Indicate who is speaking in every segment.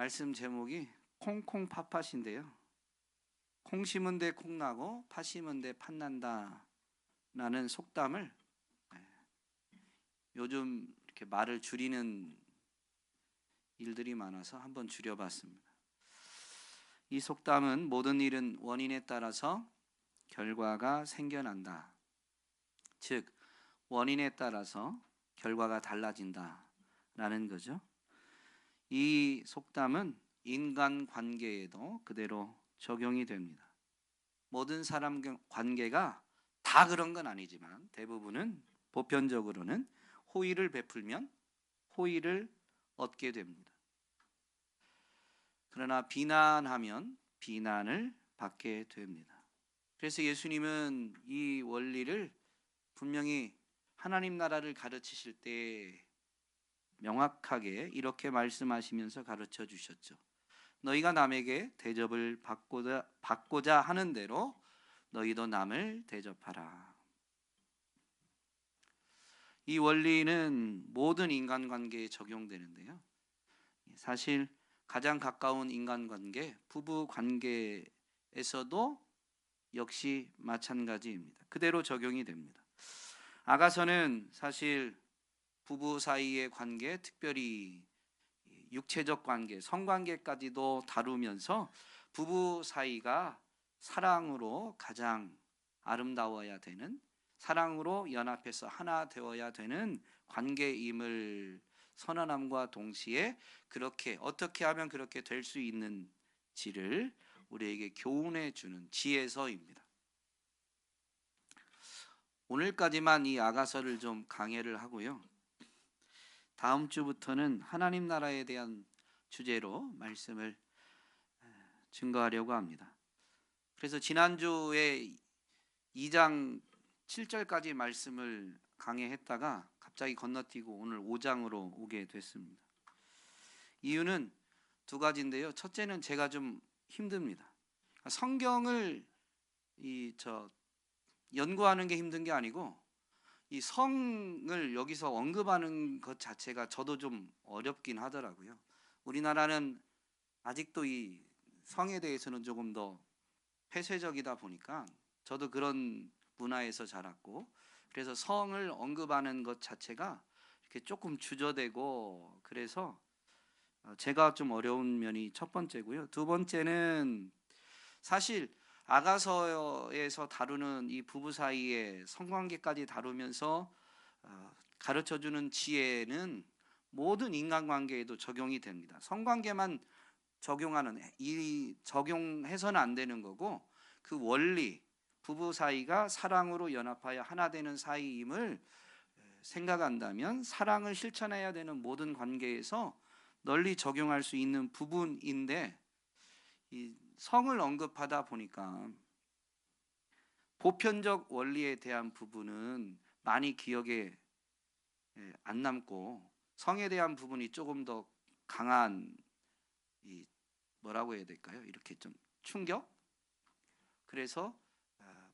Speaker 1: 말씀 제목이 콩콩팥팥인데요. 콩 심은 데 콩 나고 팥 심은 데 팥 난다 라는 속담을 요즘 이렇게 말을 줄이는 일들이 많아서 한번 줄여봤습니다. 이 속담은 모든 일은 원인에 따라서 결과가 생겨난다. 즉 원인에 따라서 결과가 달라진다 라는 거죠. 이 속담은 인간관계에도 그대로 적용이 됩니다. 모든 사람 관계가 다 그런 건 아니지만 대부분은 보편적으로는 호의를 베풀면 호의를 얻게 됩니다. 그러나 비난하면 비난을 받게 됩니다. 그래서 예수님은 이 원리를 분명히 하나님 나라를 가르치실 때 명확하게 이렇게 말씀하시면서 가르쳐 주셨죠. 너희가 남에게 대접을 받고자 하는 대로 너희도 남을 대접하라. 이 원리는 모든 인간관계에 적용되는데요. 사실 가장 가까운 인간관계, 부부관계에서도 역시 마찬가지입니다. 그대로 적용이 됩니다. 아가서는 사실 부부 사이의 관계, 특별히 육체적 관계, 성관계까지도 다루면서 부부 사이가 사랑으로 가장 아름다워야 되는, 사랑으로 연합해서 하나 되어야 되는 관계임을 선언함과 동시에 그렇게 어떻게 하면 그렇게 될 수 있는지를 우리에게 교훈해 주는 지혜서입니다. 오늘까지만 이 아가서를 좀 강해를 하고요. 다음 주부터는 하나님 나라에 대한 주제로 말씀을 증거하려고 합니다. 그래서 지난주에 2장 7절까지 말씀을 강해했다가 갑자기 건너뛰고 오늘 5장으로 오게 됐습니다. 이유는 두 가지인데요. 첫째는 제가 좀 힘듭니다. 성경을 연구하는 게 힘든 게 아니고 이 성을 여기서 언급하는 것 자체가 저도 좀 어렵긴 하더라고요. 우리나라는 아직도 이 성에 대해서는 조금 더 폐쇄적이다 보니까 저도 그런 문화에서 자랐고, 그래서 성을 언급하는 것 자체가 이렇게 조금 주저되고, 그래서 제가 좀 어려운 면이 첫 번째고요. 두 번째는 사실 아가서에서 다루는 이 부부 사이의 성관계까지 다루면서 가르쳐주는 지혜는 모든 인간관계에도 적용이 됩니다. 성관계만 적용해서는 안 되는 거고, 그 원리, 부부 사이가 사랑으로 연합하여 하나 되는 사이임을 생각한다면 사랑을 실천해야 되는 모든 관계에서 널리 적용할 수 있는 부분인데, 이 성을 언급하다 보니까 보편적 원리에 대한 부분은 많이 기억에 안 남고, 성에 대한 부분이 조금 더 강한, 뭐라고 해야 될까요? 이렇게 좀 충격? 그래서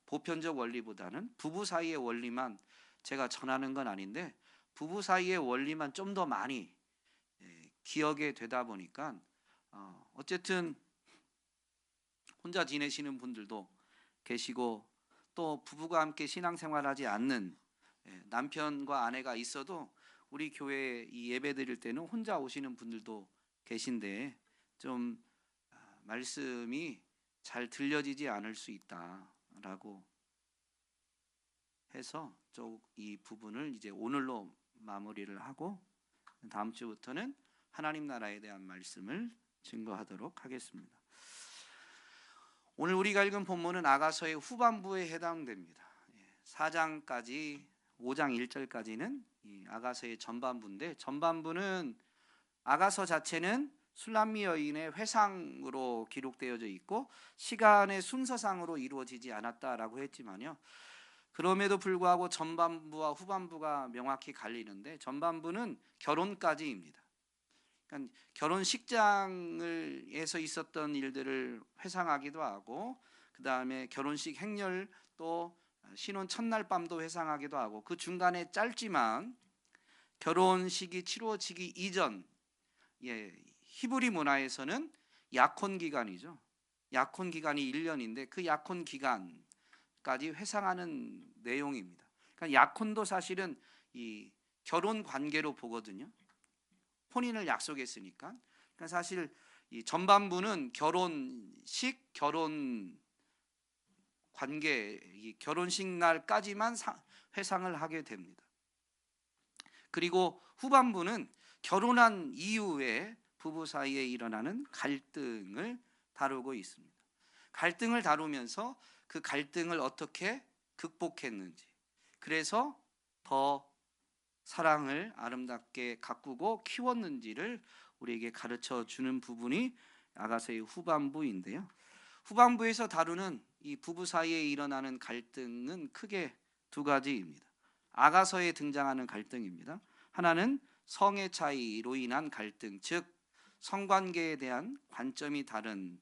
Speaker 1: 보편적 원리보다는 부부 사이의 원리만 제가 전하는 건 아닌데, 부부 사이의 원리만 좀 더 많이 기억에 되다 보니까 어쨌든 혼자 지내시는 분들도 계시고, 또 부부가 함께 신앙생활하지 않는 남편과 아내가 있어도 우리 교회에 이 예배 드릴 때는 혼자 오시는 분들도 계신데, 좀 말씀이 잘 들려지지 않을 수 있다라고 해서 이 부분을 이제 오늘로 마무리를 하고 다음 주부터는 하나님 나라에 대한 말씀을 증거하도록 하겠습니다. 오늘 우리가 읽은 본문은 아가서의 후반부에 해당됩니다. 4장까지 5장 1절까지는 이 아가서의 전반부인데, 전반부는 아가서 자체는 술람미 여인의 회상으로 기록되어져 있고 시간의 순서상으로 이루어지지 않았다라고 했지만요, 그럼에도 불구하고 전반부와 후반부가 명확히 갈리는데, 전반부는 결혼까지입니다. 그러니까 결혼식장에서 있었던 일들을 회상하기도 하고, 그 다음에 결혼식 행렬, 또 신혼 첫날 밤도 회상하기도 하고, 그 중간에 짧지만 결혼식이 치루어지기 이전 히브리 문화에서는 약혼 기간이죠. 약혼 기간이 1년인데 그 약혼 기간까지 회상하는 내용입니다. 그러니까 약혼도 사실은 이 결혼 관계로 보거든요. 혼인을 약속했으니까. 그러니까 사실 이 전반부는 결혼식, 결혼 관계, 이 결혼식 날까지만 회상을 하게 됩니다. 그리고 후반부는 결혼한 이후에 부부 사이에 일어나는 갈등을 다루고 있습니다. 갈등을 다루면서 그 갈등을 어떻게 극복했는지, 그래서 더 사랑을 아름답게 가꾸고 키웠는지를 우리에게 가르쳐 주는 부분이 아가서의 후반부인데요. 후반부에서 다루는 이 부부 사이에 일어나는 갈등은 크게 두 가지입니다. 아가서에 등장하는 갈등입니다. 하나는 성의 차이로 인한 갈등, 즉 성관계에 대한 관점이 다른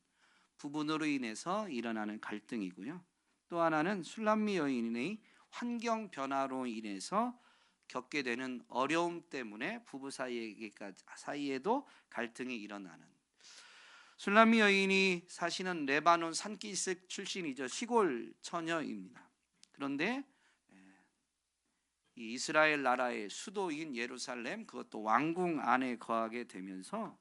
Speaker 1: 부분으로 인해서 일어나는 갈등이고요. 또 하나는 술람미 여인의 환경 변화로 인해서 겪게 되는 어려움 때문에 부부 사이에도 갈등이 일어나는. 술람미 여인이 사시는 레바논 산기슭 출신이죠. 시골 처녀입니다. 그런데 이 이스라엘 나라의 수도인 예루살렘, 그것도 왕궁 안에 거하게 되면서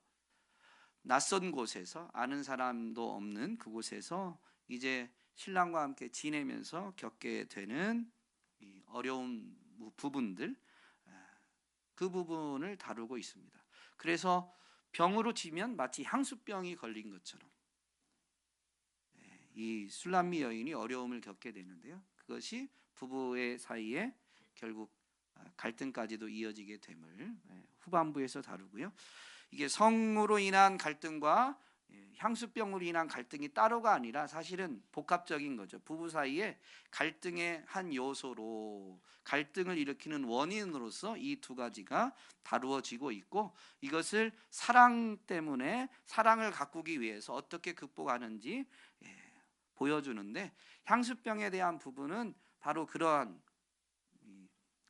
Speaker 1: 낯선 곳에서, 아는 사람도 없는 그곳에서 이제 신랑과 함께 지내면서 겪게 되는 이 어려운 부분들, 그 부분을 다루고 있습니다. 그래서 병으로 지면 마치 향수병이 걸린 것처럼 이 술람미 여인이 어려움을 겪게 되는데요. 그것이 부부의 사이에 결국 갈등까지도 이어지게 됨을 후반부에서 다루고요. 이게 성으로 인한 갈등과 향수병으로 인한 갈등이 따로가 아니라 사실은 복합적인 거죠. 부부 사이에 갈등의 한 요소로, 갈등을 일으키는 원인으로서 이 두 가지가 다루어지고 있고, 이것을 사랑 때문에 사랑을 가꾸기 위해서 어떻게 극복하는지 보여주는데, 향수병에 대한 부분은 바로 그러한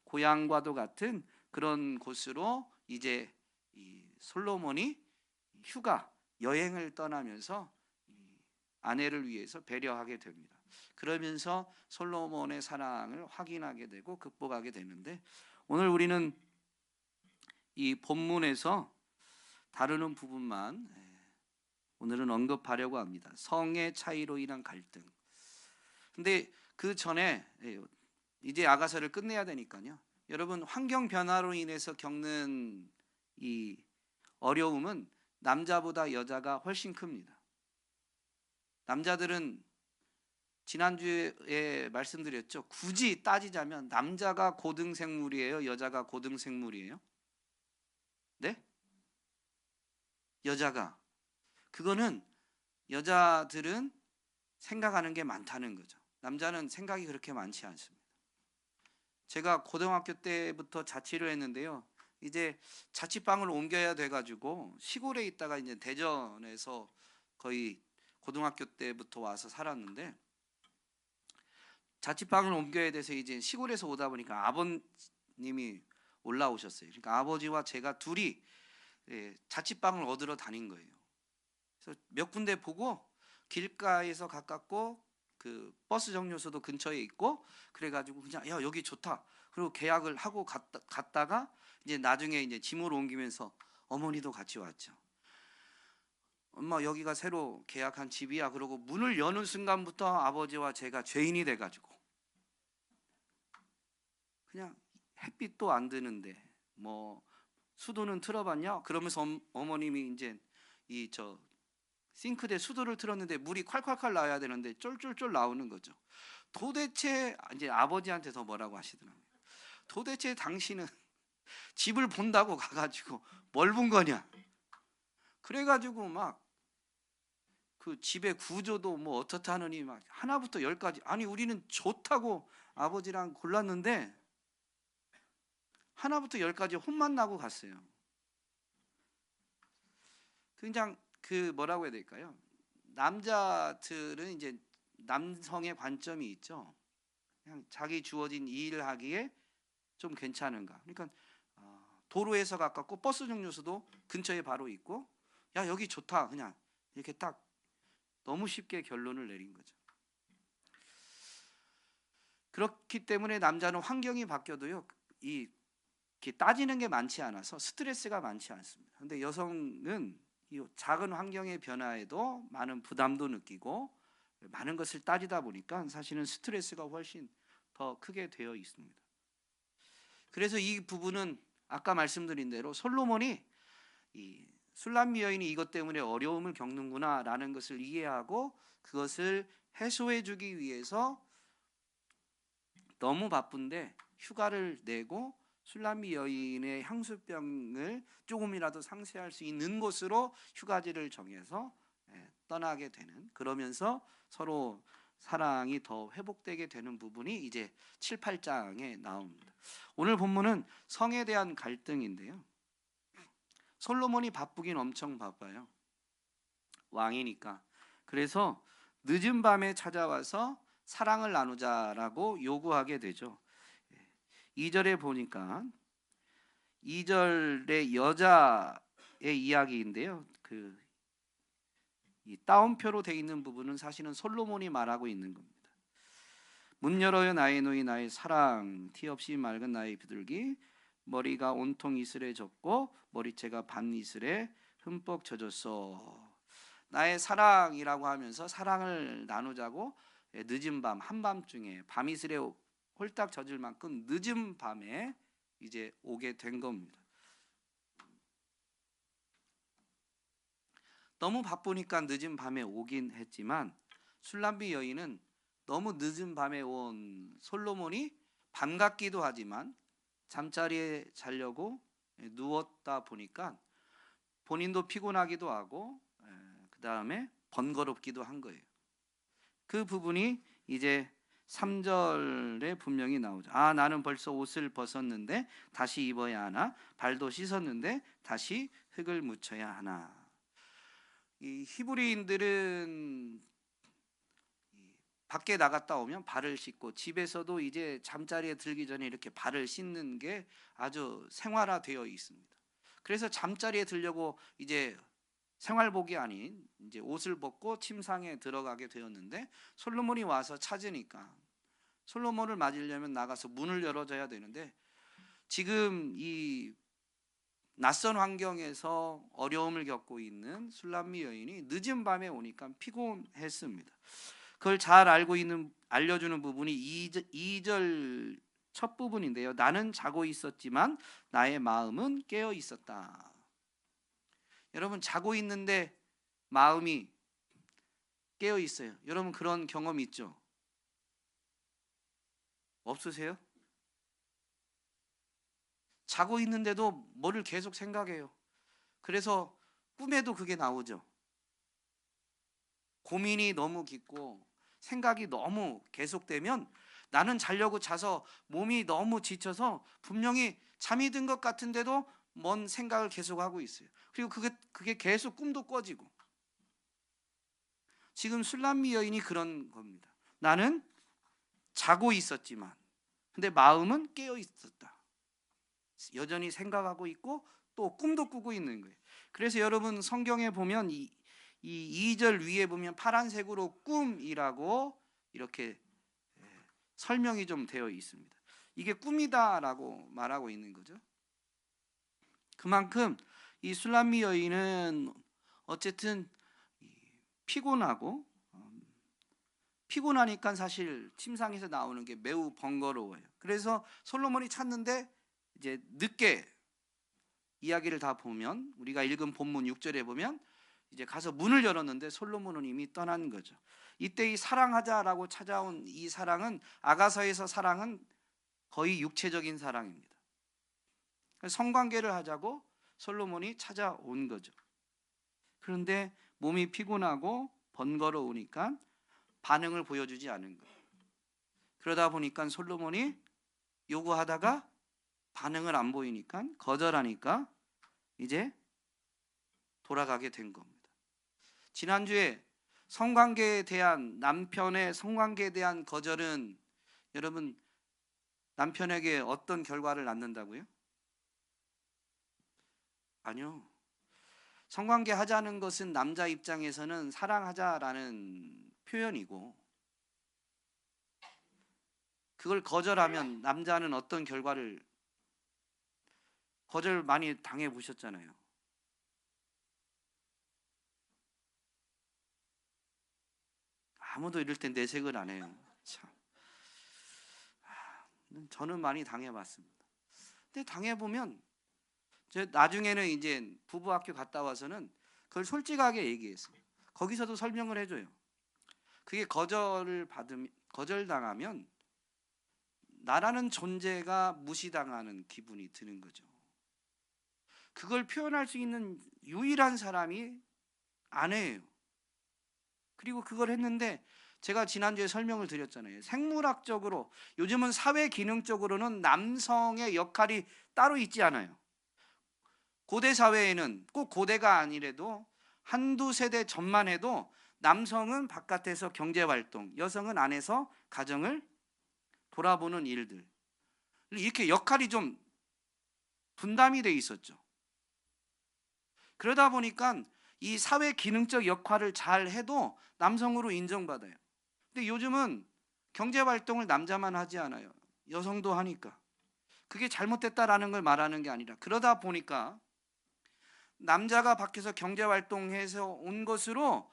Speaker 1: 고향과도 같은 그런 곳으로 이제 이 솔로몬이 휴가 여행을 떠나면서 아내를 위해서 배려하게 됩니다. 그러면서 솔로몬의 사랑을 확인하게 되고 극복하게 되는데, 오늘 우리는 이 본문에서 다루는 부분만 오늘은 언급하려고 합니다. 성의 차이로 인한 갈등. 근데 그 전에 이제 아가서를 끝내야 되니까요. 여러분, 환경 변화로 인해서 겪는 이 어려움은 남자보다 여자가 훨씬 큽니다. 남자들은 지난주에 말씀드렸죠. 굳이 따지자면 남자가 고등생물이에요, 여자가 고등생물이에요? 네? 여자가. 그거는 여자들은 생각하는 게 많다는 거죠. 남자는 생각이 그렇게 많지 않습니다. 제가 고등학교 때부터 자취를 했는데요. 이제 자취방을 옮겨야 돼가지고 시골에 있다가 이제 대전에서 거의 고등학교 때부터 와서 살았는데, 자취방을 옮겨야 돼서 이제 시골에서 오다 보니까 아버님이 올라오셨어요. 그러니까 아버지와 제가 둘이 자취방을 얻으러 다닌 거예요. 그래서 몇 군데 보고 길가에서 가깝고 그 버스 정류소도 근처에 있고 그래가지고 그냥 야 여기 좋다. 그리고 계약을 하고 갔다가 이제 나중에 이제 짐을 옮기면서 어머니도 같이 왔죠. 엄마 여기가 새로 계약한 집이야. 그러고 문을 여는 순간부터 아버지와 제가 죄인이 돼가지고 그냥 햇빛도 안 드는데 뭐 수도는 틀어봤냐? 그러면서 어머님이 이제 이 싱크대 수도를 틀었는데 물이 콸콸콸 나와야 되는데 쫄쫄쫄 나오는 거죠. 도대체 이제 아버지한테 더 뭐라고 하시더라고요. 도대체 당신은 집을 본다고 가가지고 뭘 본 거냐? 그래가지고 막 그 집의 구조도 뭐 어떻다 하느니 막 하나부터 열까지, 아니 우리는 좋다고 아버지랑 골랐는데 하나부터 열까지 혼만 나고 갔어요. 그냥 그 뭐라고 해야 될까요? 남자들은 이제 남성의 관점이 있죠. 그냥 자기 주어진 일을 하기에 좀 괜찮은가. 그러니까 도로에서 가깝고 버스 정류소도 근처에 바로 있고 야, 여기 좋다. 그냥 이렇게 딱 너무 쉽게 결론을 내린 거죠. 그렇기 때문에 남자는 환경이 바뀌어도요, 이렇게 따지는 게 많지 않아서 스트레스가 많지 않습니다. 근데 여성은 이 작은 환경의 변화에도 많은 부담도 느끼고 많은 것을 따지다 보니까 사실은 스트레스가 훨씬 더 크게 되어 있습니다. 그래서 이 부분은 아까 말씀드린 대로 솔로몬이 이 술람미 여인이 이것 때문에 어려움을 겪는구나라는 것을 이해하고 그것을 해소해 주기 위해서 너무 바쁜데 휴가를 내고 술람미 여인의 향수병을 조금이라도 상쇄할 수 있는 곳으로 휴가지를 정해서 떠나게 되는, 그러면서 서로 사랑이 더 회복되게 되는 부분이 이제 7, 8장에 나옵니다. 오늘 본문은 성에 대한 갈등인데요. 솔로몬이 바쁘긴 엄청 바빠요. 왕이니까. 그래서 늦은 밤에 찾아와서 사랑을 나누자라고 요구하게 되죠. 2절에 보니까 2절의 여자의 이야기인데요. 이 따옴표로 되어 있는 부분은 사실은 솔로몬이 말하고 있는 겁니다. 문 열어요 나의 노이 나의 사랑, 티 없이 맑은 나의 비둘기, 머리가 온통 이슬에 젖고 머리채가 반 이슬에 흠뻑 젖었어. 나의 사랑이라고 하면서 사랑을 나누자고 늦은 밤, 한밤중에 밤이슬에 홀딱 젖을 만큼 늦은 밤에 이제 오게 된 겁니다. 너무 바쁘니까 늦은 밤에 오긴 했지만 술람비 여인은 너무 늦은 밤에 온 솔로몬이 반갑기도 하지만 잠자리에 자려고 누웠다 보니까 본인도 피곤하기도 하고 그 다음에 번거롭기도 한 거예요. 그 부분이 이제 3절에 분명히 나오죠. 아, 나는 벌써 옷을 벗었는데 다시 입어야 하나, 발도 씻었는데 다시 흙을 묻혀야 하나. 이 히브리인들은 밖에 나갔다 오면 발을 씻고 집에서도 이제 잠자리에 들기 전에 이렇게 발을 씻는 게 아주 생활화되어 있습니다. 그래서 잠자리에 들려고 이제 생활복이 아닌 이제 옷을 벗고 침상에 들어가게 되었는데 솔로몬이 와서 찾으니까 솔로몬을 맞으려면 나가서 문을 열어줘야 되는데 지금 이 낯선 환경에서 어려움을 겪고 있는 술람미 여인이 늦은 밤에 오니까 피곤했습니다. 그걸 잘 알려주는 부분이 2절 첫 부분인데요. 나는 자고 있었지만 나의 마음은 깨어 있었다. 여러분, 자고 있는데 마음이 깨어 있어요. 여러분 그런 경험 있죠? 없으세요? 자고 있는데도 뭐를 계속 생각해요. 그래서 꿈에도 그게 나오죠. 고민이 너무 깊고 생각이 너무 계속되면 나는 자려고 자서 몸이 너무 지쳐서 분명히 잠이 든 것 같은데도 뭔 생각을 계속하고 있어요. 그리고 그게 계속 꿈도 꿔지고. 지금 술람미 여인이 그런 겁니다. 나는 자고 있었지만 근데 마음은 깨어 있었다. 여전히 생각하고 있고 또 꿈도 꾸고 있는 거예요. 그래서 여러분 성경에 보면 이 2절 위에 보면 파란색으로 꿈이라고 이렇게 설명이 좀 되어 있습니다. 이게 꿈이다라고 말하고 있는 거죠. 그만큼 이 술람미 여인은 어쨌든 피곤하고 피곤하니까 사실 침상에서 나오는 게 매우 번거로워요. 그래서 솔로몬이 찾는데 이제 늦게 이야기를 다 보면 우리가 읽은 본문 6절에 보면 이제 가서 문을 열었는데 솔로몬은 이미 떠난 거죠. 이때 이 사랑하자라고 찾아온 이 사랑은 아가서에서 사랑은 거의 육체적인 사랑입니다. 성관계를 하자고 솔로몬이 찾아온 거죠. 그런데 몸이 피곤하고 번거로우니까 반응을 보여주지 않은 거예요. 그러다 보니까 솔로몬이 요구하다가 반응을 안 보이니까 거절하니까 이제 돌아가게 된 겁니다. 지난주에 성관계에 대한 남편의 성관계에 대한 거절은 여러분 남편에게 어떤 결과를 낳는다고요? 아니요. 성관계 하자는 것은 남자 입장에서는 사랑하자라는 표현이고, 그걸 거절하면 남자는 어떤 결과를, 거절 많이 당해 보셨잖아요. 아무도 이럴 때 내색을 안 해요. 참. 저는 많이 당해봤습니다. 근데 당해보면 나중에는 이제 부부 학교 갔다 와서는 그걸 솔직하게 얘기했어요. 거기서도 설명을 해줘요. 그게 거절당하면 나라는 존재가 무시당하는 기분이 드는 거죠. 그걸 표현할 수 있는 유일한 사람이 아내예요. 그리고 그걸 했는데 제가 지난주에 설명을 드렸잖아요. 생물학적으로, 요즘은 사회 기능적으로는 남성의 역할이 따로 있지 않아요. 고대 사회에는, 꼭 고대가 아니래도 한두 세대 전만 해도 남성은 바깥에서 경제활동, 여성은 안에서 가정을 돌아보는 일들, 이렇게 역할이 좀 분담이 돼 있었죠. 그러다 보니까 이 사회 기능적 역할을 잘 해도 남성으로 인정받아요. 근데 요즘은 경제활동을 남자만 하지 않아요. 여성도 하니까. 그게 잘못됐다라는 걸 말하는 게 아니라, 그러다 보니까 남자가 밖에서 경제활동해서 온 것으로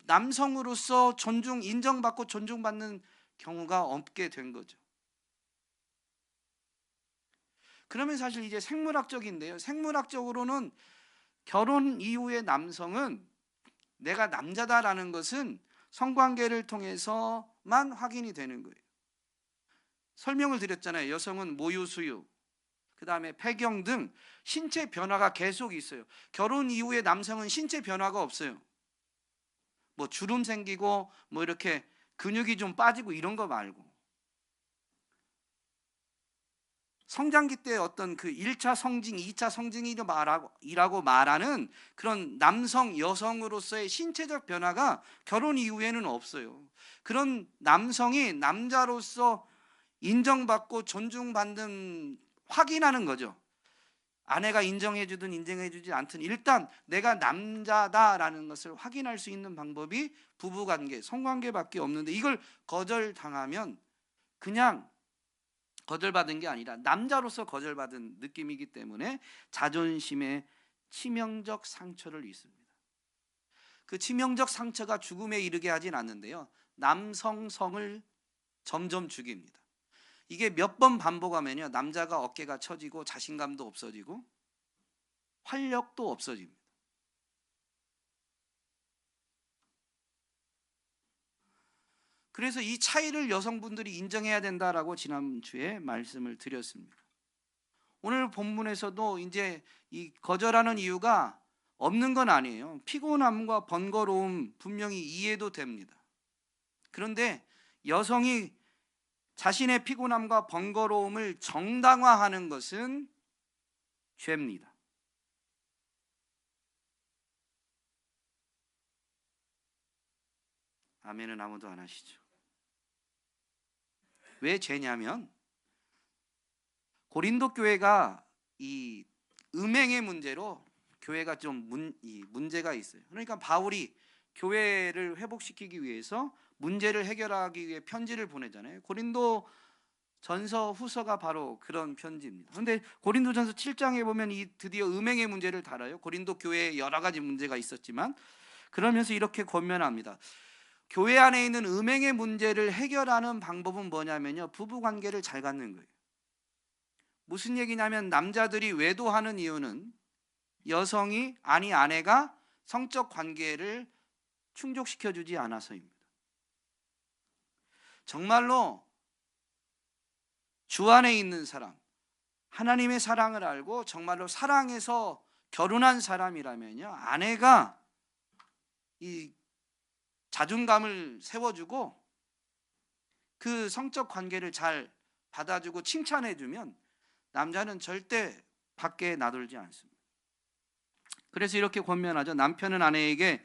Speaker 1: 남성으로서 인정받고 존중받는 경우가 없게 된 거죠. 그러면 사실 이제 생물학적인데요. 생물학적으로는 결혼 이후의 남성은 내가 남자다라는 것은 성관계를 통해서만 확인이 되는 거예요. 설명을 드렸잖아요. 여성은 모유 수유, 그 다음에 폐경 등 신체 변화가 계속 있어요. 결혼 이후에 남성은 신체 변화가 없어요. 뭐 주름 생기고 뭐 이렇게 근육이 좀 빠지고 이런 거 말고, 성장기 때 어떤 그 1차 성징, 2차 성징이라고 말하는 그런 남성, 여성으로서의 신체적 변화가 결혼 이후에는 없어요. 그런 남성이 남자로서 인정받고 존중받는, 확인하는 거죠. 아내가 인정해주든 인정해주지 않든 일단 내가 남자다라는 것을 확인할 수 있는 방법이 부부관계, 성관계밖에 없는데, 이걸 거절당하면 그냥 거절받은 게 아니라 남자로서 거절받은 느낌이기 때문에 자존심에 치명적 상처를 입습니다. 그 치명적 상처가 죽음에 이르게 하진 않는데요, 남성성을 점점 죽입니다. 이게 몇 번 반복하면요, 남자가 어깨가 처지고 자신감도 없어지고 활력도 없어집니다. 그래서 이 차이를 여성분들이 인정해야 된다라고 지난주에 말씀을 드렸습니다. 오늘 본문에서도 이제 이 거절하는 이유가 없는 건 아니에요. 피곤함과 번거로움 분명히 이해도 됩니다. 그런데 여성이 자신의 피곤함과 번거로움을 정당화하는 것은 죄입니다. 아멘은 아무도 안 하시죠. 왜 죄냐면 고린도 교회가 이 음행의 문제로 교회가 좀 문제가 있어요. 그러니까 바울이 교회를 회복시키기 위해서 문제를 해결하기 위해 편지를 보내잖아요. 고린도 전서 후서가 바로 그런 편지입니다. 그런데 고린도전서 7장에 보면 드디어 음행의 문제를 다뤄요. 고린도 교회에 여러 가지 문제가 있었지만 그러면서 이렇게 권면합니다. 교회 안에 있는 음행의 문제를 해결하는 방법은 뭐냐면요, 부부관계를 잘 갖는 거예요. 무슨 얘기냐면 남자들이 외도하는 이유는 아내가 성적 관계를 충족시켜주지 않아서입니다. 정말로 주 안에 있는 사람, 하나님의 사랑을 알고 정말로 사랑해서 결혼한 사람이라면요, 아내가 이 자존감을 세워주고 그 성적 관계를 잘 받아주고 칭찬해주면 남자는 절대 밖에 나돌지 않습니다. 그래서 이렇게 권면하죠. 남편은 아내에게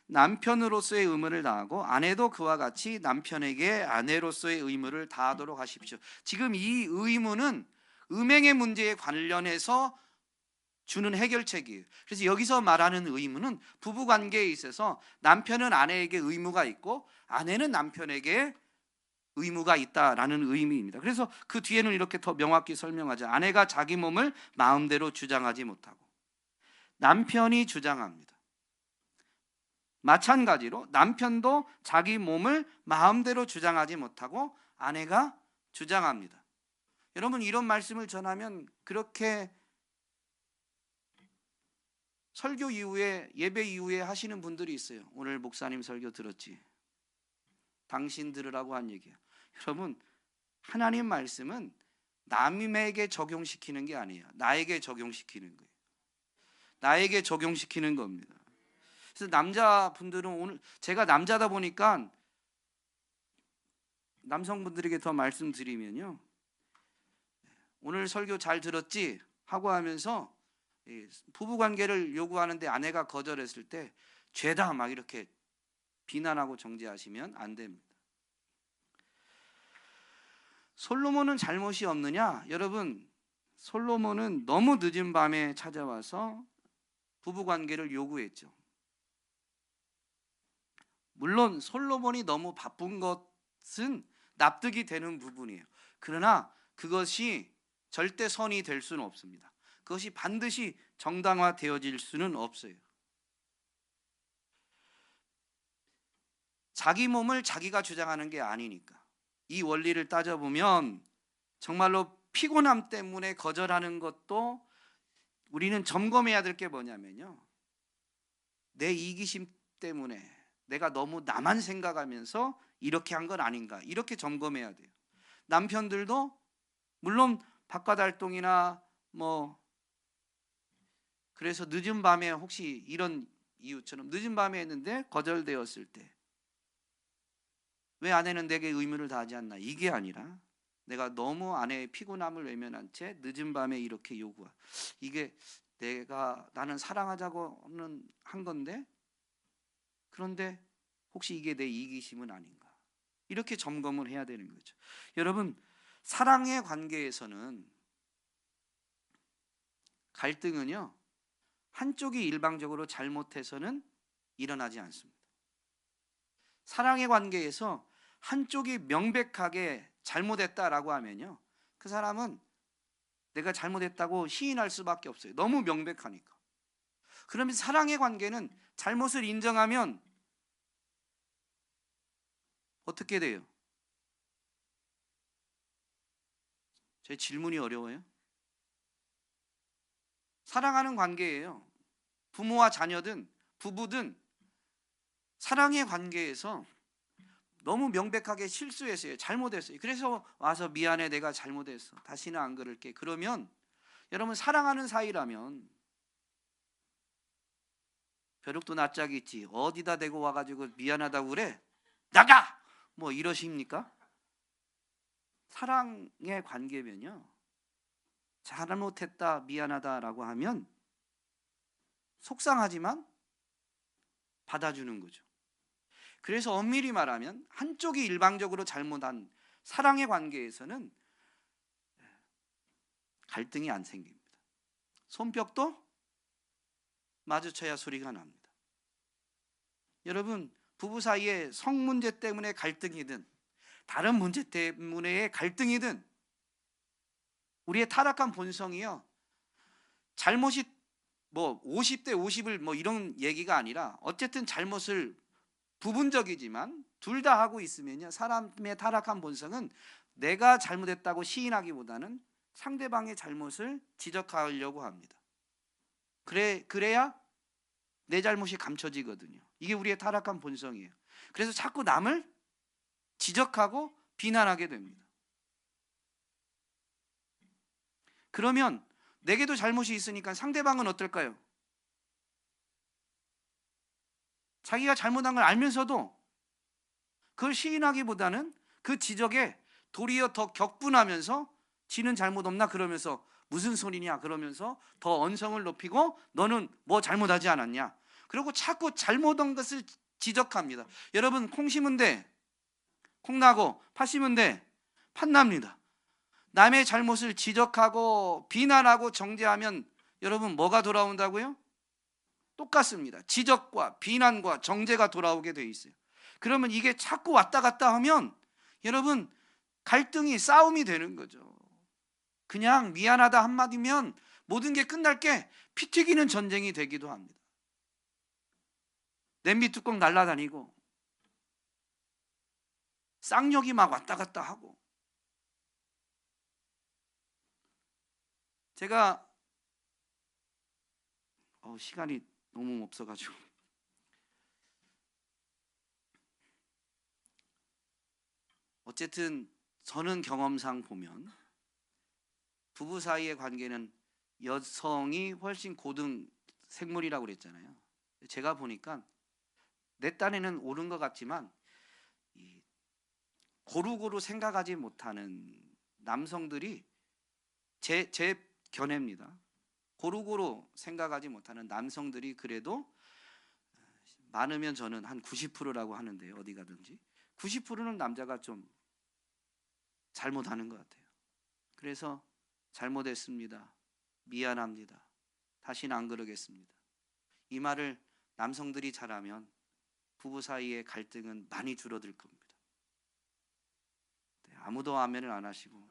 Speaker 1: 남편으로서의 의무를 다하고 아내도 그와 같이 남편에게 아내로서의 의무를 다하도록 하십시오. 지금 이 의무는 음행의 문제에 관련해서 주는 해결책이에요. 그래서 여기서 말하는 의무는 부부 관계에 있어서 남편은 아내에게 의무가 있고 아내는 남편에게 의무가 있다라는 의미입니다. 그래서 그 뒤에는 이렇게 더 명확히 설명하죠. 아내가 자기 몸을 마음대로 주장하지 못하고 남편이 주장합니다. 마찬가지로 남편도 자기 몸을 마음대로 주장하지 못하고 아내가 주장합니다. 여러분, 이런 말씀을 전하면 그렇게 설교 이후에, 예배 이후에 하시는 분들이 있어요. 오늘 목사님 설교 들었지? 당신 들으라고 한 얘기야. 여러분, 하나님 말씀은 남에게 적용시키는 게 아니에요. 나에게 적용시키는 거예요. 나에게 적용시키는 겁니다. 그래서 남자분들은, 오늘 제가 남자다 보니까 남성분들에게 더 말씀드리면요, 오늘 설교 잘 들었지? 하고 하면서 부부관계를 요구하는데 아내가 거절했을 때 죄다 막 이렇게 비난하고 정죄하시면 안 됩니다. 솔로몬은 잘못이 없느냐? 여러분, 솔로몬은 너무 늦은 밤에 찾아와서 부부관계를 요구했죠. 물론 솔로몬이 너무 바쁜 것은 납득이 되는 부분이에요. 그러나 그것이 절대 선이 될 수는 없습니다. 그것이 반드시 정당화되어질 수는 없어요. 자기 몸을 자기가 주장하는 게 아니니까. 이 원리를 따져보면 정말로 피곤함 때문에 거절하는 것도 우리는 점검해야 될 게 뭐냐면요, 내 이기심 때문에 내가 너무 나만 생각하면서 이렇게 한 건 아닌가, 이렇게 점검해야 돼요. 남편들도 물론 바깥 활동이나 그래서 늦은 밤에 혹시 이런 이유처럼 늦은 밤에 했는데 거절되었을 때 왜 아내는 내게 의무를 다하지 않나, 이게 아니라 내가 너무 아내의 피곤함을 외면한 채 늦은 밤에 이렇게 요구하, 이게 나는 사랑하자고는 한 건데 그런데 혹시 이게 내 이기심은 아닌가, 이렇게 점검을 해야 되는 거죠. 여러분, 사랑의 관계에서는 갈등은요, 한쪽이 일방적으로 잘못해서는 일어나지 않습니다. 사랑의 관계에서 한쪽이 명백하게 잘못했다라고 하면요, 그 사람은 내가 잘못했다고 시인할 수밖에 없어요. 너무 명백하니까. 그러면 사랑의 관계는 잘못을 인정하면 어떻게 돼요? 제 질문이 어려워요? 사랑하는 관계예요. 부모와 자녀든 부부든 사랑의 관계에서 너무 명백하게 실수했어요. 잘못했어요. 그래서 와서 미안해, 내가 잘못했어, 다시는 안 그럴게. 그러면 여러분, 사랑하는 사이라면 벼룩도 낯짝이 있지 어디다 대고 와가지고 미안하다고 그래? 나가! 이러십니까? 사랑의 관계면요, 잘못했다, 미안하다라고 하면 속상하지만 받아주는 거죠. 그래서 엄밀히 말하면 한쪽이 일방적으로 잘못한 사랑의 관계에서는 갈등이 안 생깁니다. 손뼉도 마주쳐야 소리가 납니다. 여러분, 부부 사이에 성 문제 때문에 갈등이든 다른 문제 때문에 갈등이든 우리의 타락한 본성이요, 잘못이 50대 50을 이런 얘기가 아니라 어쨌든 잘못을 부분적이지만 둘 다 하고 있으면요, 사람의 타락한 본성은 내가 잘못했다고 시인하기보다는 상대방의 잘못을 지적하려고 합니다. 그래야 내 잘못이 감춰지거든요. 이게 우리의 타락한 본성이에요. 그래서 자꾸 남을 지적하고 비난하게 됩니다. 그러면 내게도 잘못이 있으니까 상대방은 어떨까요? 자기가 잘못한 걸 알면서도 그걸 시인하기보다는 그 지적에 도리어 더 격분하면서 지는 잘못 없나 그러면서 무슨 소리냐 그러면서 더 언성을 높이고 너는 뭐 잘못하지 않았냐, 그리고 자꾸 잘못한 것을 지적합니다. 여러분, 콩 심은 데 콩 나고 팥 심은 데 팥 납니다. 남의 잘못을 지적하고 비난하고 정죄하면 여러분 뭐가 돌아온다고요? 똑같습니다. 지적과 비난과 정죄가 돌아오게 돼 있어요. 그러면 이게 자꾸 왔다 갔다 하면 여러분 갈등이 싸움이 되는 거죠. 그냥 미안하다 한마디면 모든 게 끝날 게 피 튀기는 전쟁이 되기도 합니다. 냄비 뚜껑 날아다니고 쌍욕이 막 왔다 갔다 하고. 제가 시간이 너무 없어가지고 어쨌든 저는 경험상 보면 부부 사이의 관계는 여성이 훨씬 고등 생물이라고 그랬잖아요. 제가 보니까 내 딴에는 옳은 것 같지만 고루고루 생각하지 못하는 남성들이 제 견해입니다. 고루고루 생각하지 못하는 남성들이 그래도 많으면 저는 한 90%라고 하는데 어디 가든지 90%는 남자가 좀 잘못하는 것 같아요. 그래서 잘못했습니다. 미안합니다. 다시는 안 그러겠습니다. 이 말을 남성들이 잘하면 부부 사이의 갈등은 많이 줄어들 겁니다. 네, 아무도 아멘을 안 하시고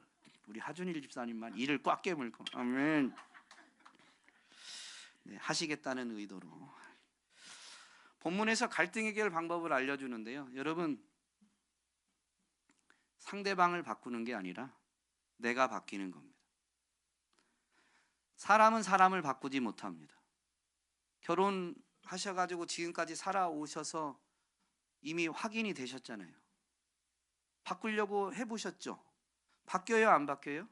Speaker 1: 우리 하준일 집사님만 이를 꽉 깨물고 아멘. 네, 하시겠다는 의도로 본문에서 갈등 해결 방법을 알려주는데요. 여러분 상대방을 바꾸는 게 아니라 내가 바뀌는 겁니다. 사람은 사람을 바꾸지 못합니다. 결혼하셔가지고 지금까지 살아오셔서 이미 확인이 되셨잖아요. 바꾸려고 해보셨죠? 바뀌어요? 안 바뀌어요?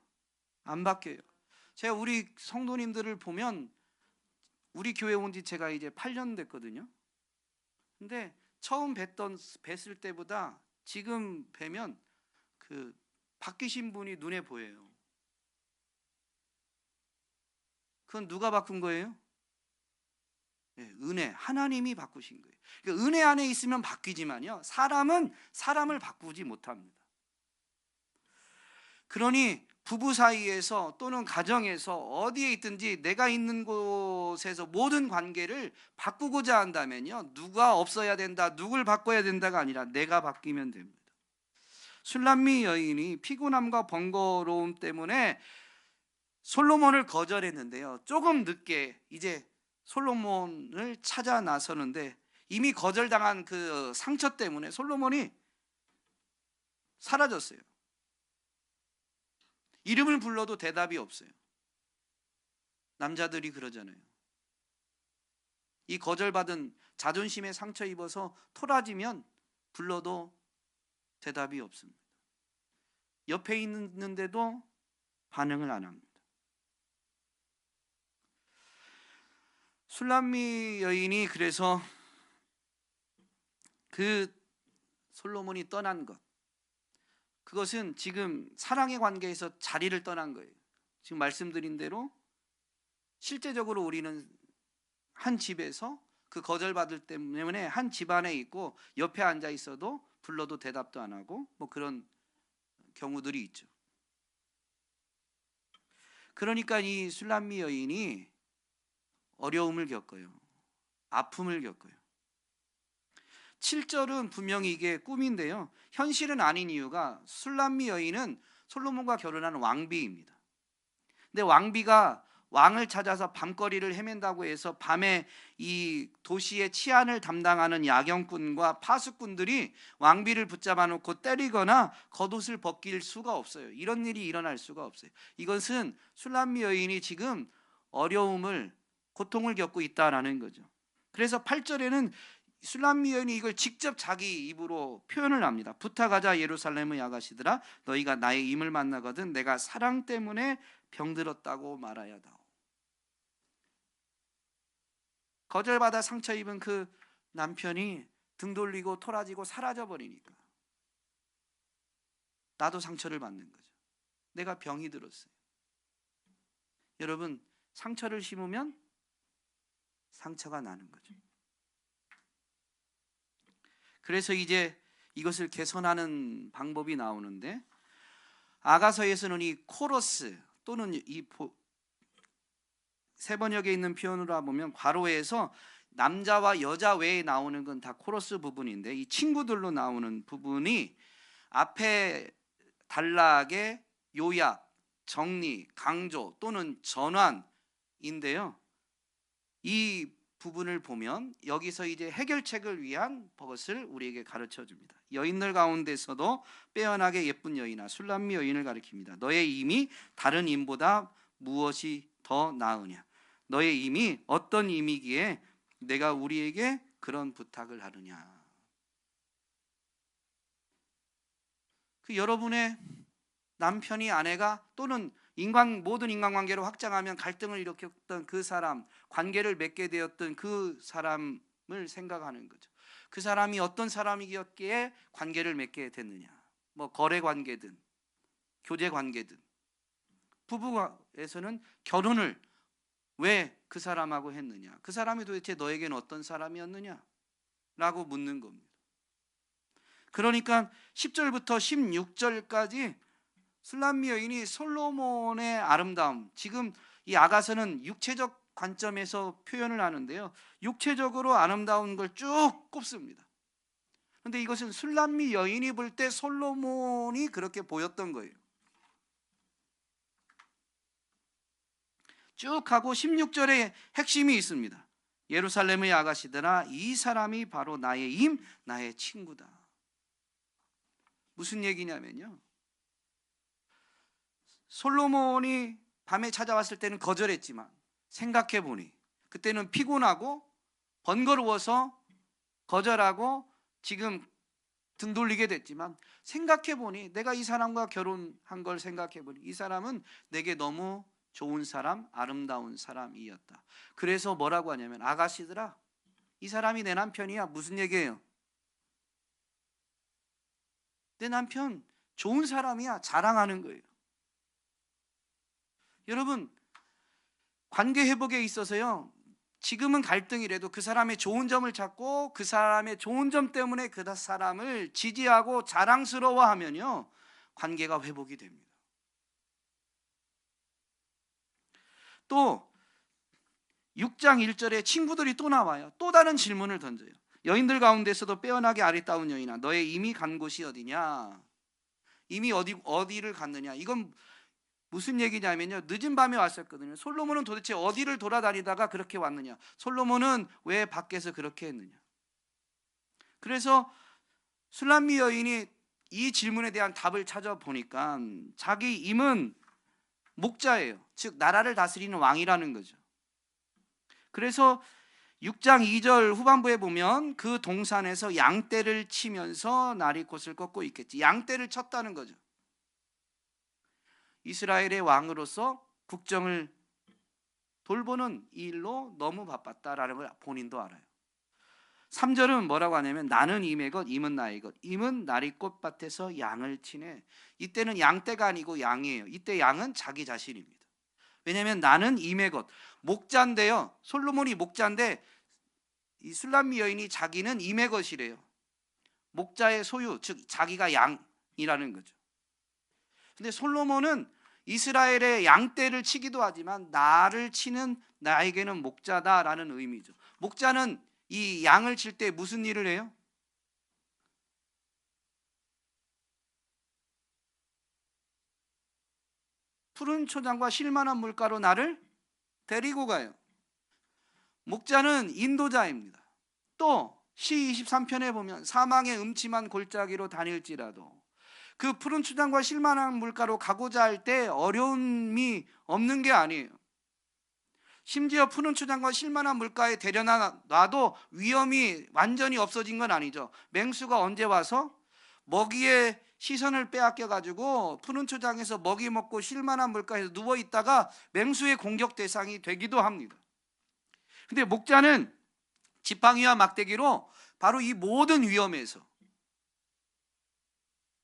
Speaker 1: 안 바뀌어요. 제가 우리 성도님들을 보면 우리 교회 온 지 제가 이제 8년 됐거든요. 근데 처음 뵀을 때보다 지금 뵈면 그 바뀌신 분이 눈에 보여요. 그건 누가 바꾼 거예요? 네, 은혜, 하나님이 바꾸신 거예요. 그러니까 은혜 안에 있으면 바뀌지만요, 사람은 사람을 바꾸지 못합니다. 그러니 부부 사이에서 또는 가정에서 어디에 있든지 내가 있는 곳에서 모든 관계를 바꾸고자 한다면요, 누가 없어야 된다, 누굴 바꿔야 된다가 아니라 내가 바뀌면 됩니다. 술람미 여인이 피곤함과 번거로움 때문에 솔로몬을 거절했는데요, 조금 늦게 이제 솔로몬을 찾아 나서는데 이미 거절당한 그 상처 때문에 솔로몬이 사라졌어요. 이름을 불러도 대답이 없어요. 남자들이 그러잖아요. 이 거절받은 자존심에 상처 입어서 토라지면 불러도 대답이 없습니다. 옆에 있는데도 반응을 안 합니다. 술람미 여인이 그래서 그 솔로몬이 떠난 것, 그것은 지금 사랑의 관계에서 자리를 떠난 거예요. 지금 말씀드린 대로 실제적으로 우리는 한 집에서 그 거절받을 때문에 한 집안에 있고 옆에 앉아 있어도 불러도 대답도 안 하고 뭐 그런 경우들이 있죠. 그러니까 이 술람미 여인이 어려움을 겪어요. 아픔을 겪어요. 7절은 분명히 이게 꿈인데요, 현실은 아닌 이유가 술람미 여인은 솔로몬과 결혼한 왕비입니다. 근데 왕비가 왕을 찾아서 밤거리를 헤맨다고 해서 밤에 이 도시의 치안을 담당하는 야경꾼과 파수꾼들이 왕비를 붙잡아 놓고 때리거나 겉옷을 벗길 수가 없어요. 이런 일이 일어날 수가 없어요. 이것은 술람미 여인이 지금 어려움을, 고통을 겪고 있다라는 거죠. 그래서 8절에는 술람미 여인이 이걸 직접 자기 입으로 표현을 합니다. 부탁하자 예루살렘의 아가씨들아, 너희가 나의 임을 만나거든 내가 사랑 때문에 병들었다고 말하야 다오. 거절받아 상처 입은 그 남편이 등 돌리고 토라지고 사라져 버리니까 나도 상처를 받는 거죠. 내가 병이 들었어요. 여러분, 상처를 심으면 상처가 나는 거죠. 그래서 이제 이것을 개선하는 방법이 나오는데, 아가서에서는 이 코러스 또는 이 새 번역에 있는 표현으로 보면 괄호에서 남자와 여자 외에 나오는 건 다 코러스 부분인데 이 친구들로 나오는 부분이 앞에 단락의 요약, 정리, 강조 또는 전환인데요. 이 부분을 보면 여기서 이제 해결책을 위한 것을 우리에게 가르쳐 줍니다. 여인들 가운데서도 빼어나게 예쁜 여인아, 술람미 여인을 가리킵니다. 너의 임이 다른 임보다 무엇이 더 나으냐? 너의 임이 어떤 임이기에 내가 우리에게 그런 부탁을 하느냐? 그 여러분의 남편이 아내가 또는 모든 인간관계로 확장하면 갈등을 일으켰던 그 사람, 관계를 맺게 되었던 그 사람을 생각하는 거죠. 그 사람이 어떤 사람이었기에 관계를 맺게 됐느냐? 뭐 거래 관계든 교제 관계든 부부에서는 결혼을 왜 그 사람하고 했느냐? 그 사람이 도대체 너에게는 어떤 사람이었느냐? 라고 묻는 겁니다. 그러니까 10절부터 16절까지 술람미 여인이 솔로몬의 아름다움, 지금 이 아가서는 육체적 관점에서 표현을 하는데요, 육체적으로 아름다운 걸 쭉 꼽습니다. 그런데 이것은 술람미 여인이 볼 때 솔로몬이 그렇게 보였던 거예요. 쭉 하고 16절에 핵심이 있습니다. 예루살렘의 아가씨들아, 이 사람이 바로 나의 임, 나의 친구다. 무슨 얘기냐면요, 솔로몬이 밤에 찾아왔을 때는 거절했지만 생각해 보니 그때는 피곤하고 번거로워서 거절하고 지금 등 돌리게 됐지만 생각해 보니, 내가 이 사람과 결혼한 걸 생각해 보니 이 사람은 내게 너무 좋은 사람, 아름다운 사람이었다. 그래서 뭐라고 하냐면, 아가씨들아, 이 사람이 내 남편이야. 무슨 얘기예요? 내 남편 좋은 사람이야. 자랑하는 거예요. 여러분, 관계 회복에 있어서요, 지금은 갈등이라도 그 사람의 좋은 점을 찾고 그 사람의 좋은 점 때문에 그 사람을 지지하고 자랑스러워하면요, 관계가 회복이 됩니다. 또 6장 1절에 친구들이 또 나와요. 또 다른 질문을 던져요. 여인들 가운데서도 빼어나게 아리따운 여인아, 너의 임이 간 곳이 어디냐? 임이 어디를 갔느냐? 이건 무슨 얘기냐면요, 늦은 밤에 왔었거든요. 솔로몬은 도대체 어디를 돌아다니다가 그렇게 왔느냐? 솔로몬은 왜 밖에서 그렇게 했느냐? 그래서 술람미 여인이 이 질문에 대한 답을 찾아보니까 자기 임은 목자예요. 즉 나라를 다스리는 왕이라는 거죠. 그래서 6장 2절 후반부에 보면 그 동산에서 양떼를 치면서 나리꽃을 꺾고 있겠지. 양떼를 쳤다는 거죠. 이스라엘의 왕으로서 국정을 돌보는 일로 너무 바빴다라는 걸 본인도 알아요. 3절은 뭐라고 하냐면, 나는 임의 것, 임은 나의 것. 임은 나리꽃밭에서 양을 치네. 이때는 양떼가 아니고 양이에요. 이때 양은 자기 자신입니다. 왜냐하면 나는 임의 것, 목자인데요, 솔로몬이 목자인데 이 술람미 여인이 자기는 임의 것이래요. 목자의 소유, 즉 자기가 양이라는 거죠. 근데 솔로몬은 이스라엘의 양떼를 치기도 하지만 나를 치는, 나에게는 목자다라는 의미죠. 목자는 이 양을 칠 때 무슨 일을 해요? 푸른 초장과 쉴만한 물가로 나를 데리고 가요. 목자는 인도자입니다. 또 시 23편에 보면 사망의 음침한 골짜기로 다닐지라도 그 푸른 초장과 쉴만한 물가로 가고자 할 때 어려움이 없는 게 아니에요. 심지어 푸른 초장과 쉴만한 물가에 데려놔도 위험이 완전히 없어진 건 아니죠. 맹수가 언제 와서 먹이의 시선을 빼앗겨 가지고 푸른 초장에서 먹이 먹고 쉴만한 물가에서 누워 있다가 맹수의 공격 대상이 되기도 합니다. 근데 목자는 지팡이와 막대기로 바로 이 모든 위험에서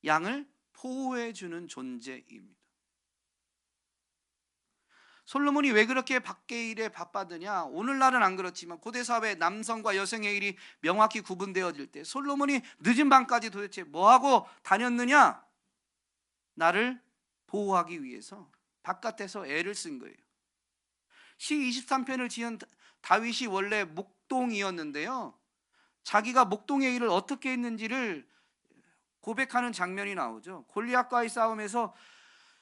Speaker 1: 양을 보호해 주는 존재입니다. 솔로몬이 왜 그렇게 밖의 일에 바빠드냐? 오늘날은 안 그렇지만 고대 사회 남성과 여성의 일이 명확히 구분되어질 때 솔로몬이 늦은 밤까지 도대체 뭐하고 다녔느냐? 나를 보호하기 위해서 바깥에서 애를 쓴 거예요. 시 23편을 지은 다윗이 원래 목동이었는데요. 자기가 목동의 일을 어떻게 했는지를 고백하는 장면이 나오죠. 골리앗과의 싸움에서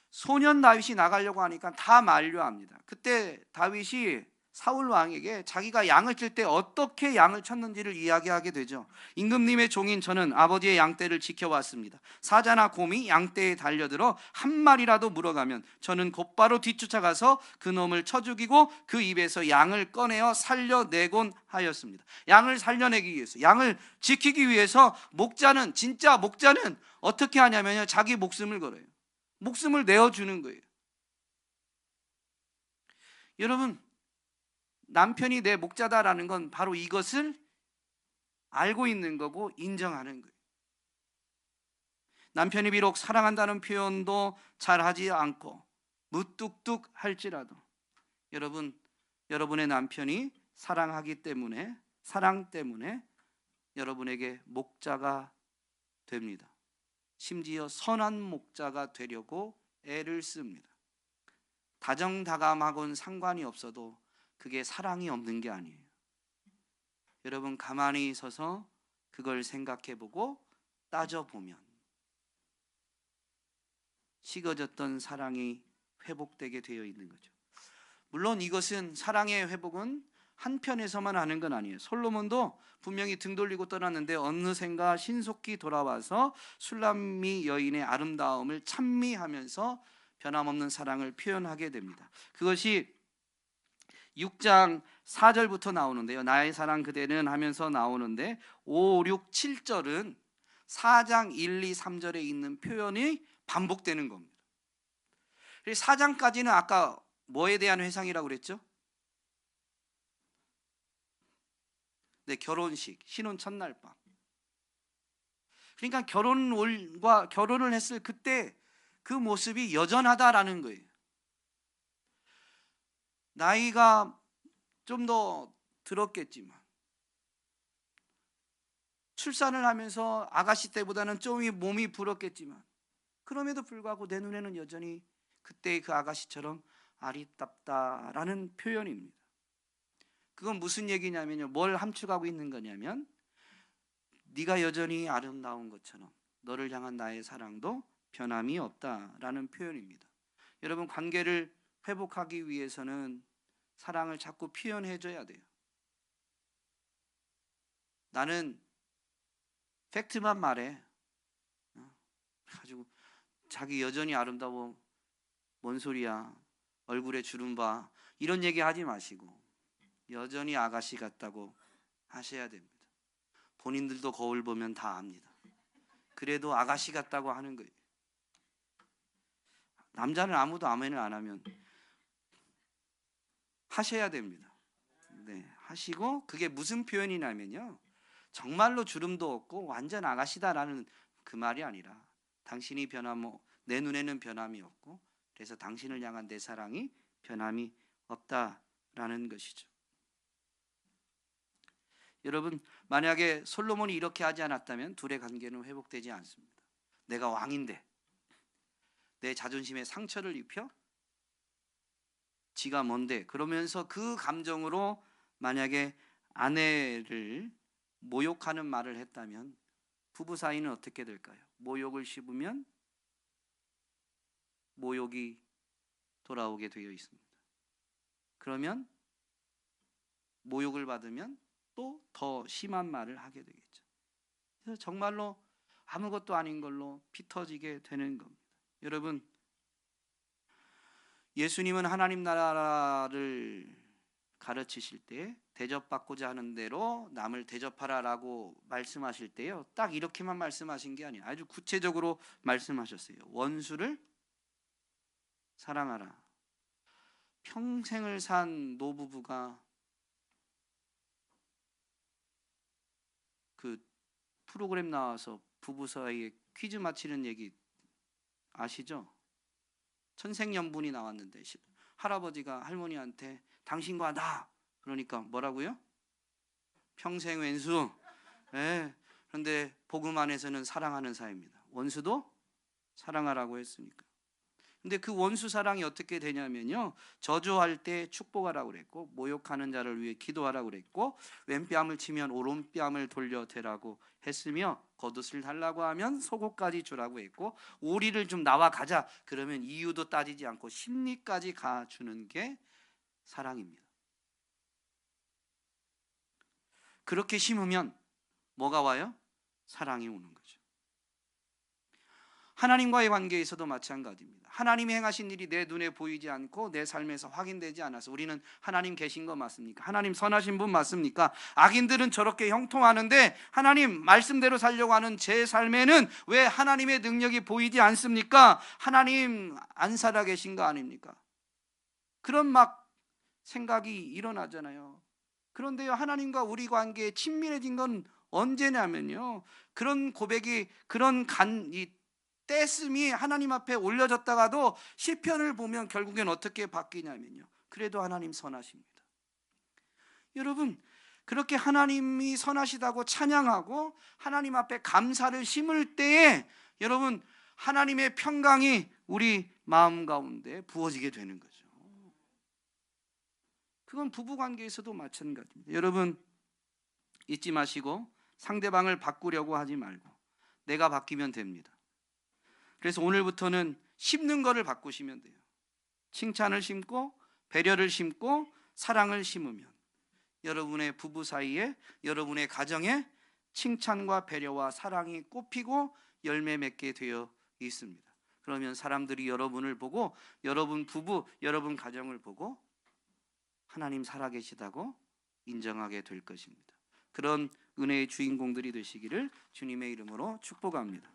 Speaker 1: 소년 다윗이 나가려고 하니까 다 만류합니다. 그때 다윗이 사울 왕에게 자기가 양을 칠 때 어떻게 양을 쳤는지를 이야기하게 되죠. 임금님의 종인 저는 아버지의 양떼를 지켜왔습니다. 사자나 곰이 양떼에 달려들어 한 마리라도 물어가면 저는 곧바로 뒤쫓아가서 그 놈을 쳐 죽이고 그 입에서 양을 꺼내어 살려내곤 하였습니다. 양을 살려내기 위해서, 양을 지키기 위해서 목자는, 진짜 목자는 어떻게 하냐면요, 자기 목숨을 걸어요. 목숨을 내어주는 거예요. 여러분, 남편이 내 목자다라는 건 바로 이것을 알고 있는 거고 인정하는 거예요. 남편이 비록 사랑한다는 표현도 잘 하지 않고 무뚝뚝 할지라도 여러분, 여러분의 남편이 사랑하기 때문에, 사랑 때문에 여러분에게 목자가 됩니다. 심지어 선한 목자가 되려고 애를 씁니다. 다정다감하고는 상관이 없어도 그게 사랑이 없는 게 아니에요. 여러분, 가만히 서서 그걸 생각해보고 따져보면 식어졌던 사랑이 회복되게 되어 있는 거죠. 물론 이것은, 사랑의 회복은 한편에서만 하는 건 아니에요. 솔로몬도 분명히 등 돌리고 떠났는데 어느샌가 신속히 돌아와서 술람미 여인의 아름다움을 찬미하면서 변함없는 사랑을 표현하게 됩니다. 그것이 6장 4절부터 나오는데요. 나의 사랑 그대는 하면서 나오는데 5, 6, 7절은 4장 1, 2, 3절에 있는 표현이 반복되는 겁니다. 4장까지는 아까 뭐에 대한 회상이라고 그랬죠? 네, 결혼식, 신혼 첫날 밤. 그러니까 결혼을 했을 그때 그 모습이 여전하다라는 거예요. 나이가 좀 더 들었겠지만, 출산을 하면서 아가씨 때보다는 좀 몸이 불었겠지만, 그럼에도 불구하고 내 눈에는 여전히 그때의 그 아가씨처럼 아리답다라는 표현입니다. 그건 무슨 얘기냐면요, 뭘 함축하고 있는 거냐면, 네가 여전히 아름다운 것처럼 너를 향한 나의 사랑도 변함이 없다라는 표현입니다. 여러분, 관계를 회복하기 위해서는 사랑을 자꾸 표현해줘야 돼요. 나는 팩트만 말해. 가지고 자기 여전히 아름다워, 뭔 소리야, 얼굴에 주름 봐, 이런 얘기 하지 마시고 여전히 아가씨 같다고 하셔야 됩니다. 본인들도 거울 보면 다 압니다. 그래도 아가씨 같다고 하는 거예요. 남자는 아무도 아멘을 안 하면 하셔야 됩니다. 네, 하시고, 그게 무슨 표현이냐면요, 정말로 주름도 없고 완전 아가씨다라는 그 말이 아니라, 당신이 내 눈에는 변함이 없고, 그래서 당신을 향한 내 사랑이 변함이 없다라는 것이죠. 여러분, 만약에 솔로몬이 이렇게 하지 않았다면 둘의 관계는 회복되지 않습니다. 내가 왕인데 내 자존심에 상처를 입혀? 지가 뭔데? 그러면서 그 감정으로 만약에 아내를 모욕하는 말을 했다면 부부 사이는 어떻게 될까요? 모욕을 씹으면 모욕이 돌아오게 되어 있습니다. 그러면 모욕을 받으면 또 더 심한 말을 하게 되겠죠. 그래서 정말로 아무것도 아닌 걸로 피 터지게 되는 겁니다. 여러분, 예수님은 하나님 나라를 가르치실 때 대접받고자 하는 대로 남을 대접하라라고 말씀하실 때요, 딱 이렇게만 말씀하신 게 아니에요. 아주 구체적으로 말씀하셨어요. 원수를 사랑하라. 평생을 산 노부부가 그 프로그램 나와서 부부 사이에 퀴즈 맞히는 얘기 아시죠? 천생연분이 나왔는데 할아버지가 할머니한테 당신과 나, 그러니까 뭐라고요? 평생 왼수. 네. 그런데 복음 안에서는 사랑하는 사이입니다. 원수도 사랑하라고 했으니까. 근데 그 원수 사랑이 어떻게 되냐면요, 저주할 때 축복하라고 그랬고, 모욕하는 자를 위해 기도하라고 그랬고, 왼뺨을 치면 오른뺨을 돌려대라고 했으며, 겉옷을 달라고 하면 속옷까지 주라고 했고, 오리를 좀 나와 가자 그러면 이유도 따지지 않고 심리까지 가주는 게 사랑입니다. 그렇게 심으면 뭐가 와요? 사랑이 오는 거죠. 하나님과의 관계에서도 마찬가지입니다. 하나님이 행하신 일이 내 눈에 보이지 않고 내 삶에서 확인되지 않아서 우리는 하나님 계신 거 맞습니까? 하나님 선하신 분 맞습니까? 악인들은 저렇게 형통하는데 하나님 말씀대로 살려고 하는 제 삶에는 왜 하나님의 능력이 보이지 않습니까? 하나님 안 살아 계신 거 아닙니까? 그런 막 생각이 일어나잖아요. 그런데요, 하나님과 우리 관계에 친밀해진 건 언제냐면요, 그런 고백이, 그런 이 떼씀이 하나님 앞에 올려졌다가도 시편을 보면 결국엔 어떻게 바뀌냐면요, 그래도 하나님 선하십니다. 여러분, 그렇게 하나님이 선하시다고 찬양하고 하나님 앞에 감사를 심을 때에 여러분, 하나님의 평강이 우리 마음 가운데 부어지게 되는 거죠. 그건 부부관계에서도 마찬가지입니다. 여러분, 잊지 마시고 상대방을 바꾸려고 하지 말고 내가 바뀌면 됩니다. 그래서 오늘부터는 심는 거를 바꾸시면 돼요. 칭찬을 심고 배려를 심고 사랑을 심으면 여러분의 부부 사이에, 여러분의 가정에 칭찬과 배려와 사랑이 꽃피고 열매 맺게 되어 있습니다. 그러면 사람들이 여러분을 보고, 여러분 부부, 여러분 가정을 보고 하나님 살아계시다고 인정하게 될 것입니다. 그런 은혜의 주인공들이 되시기를 주님의 이름으로 축복합니다.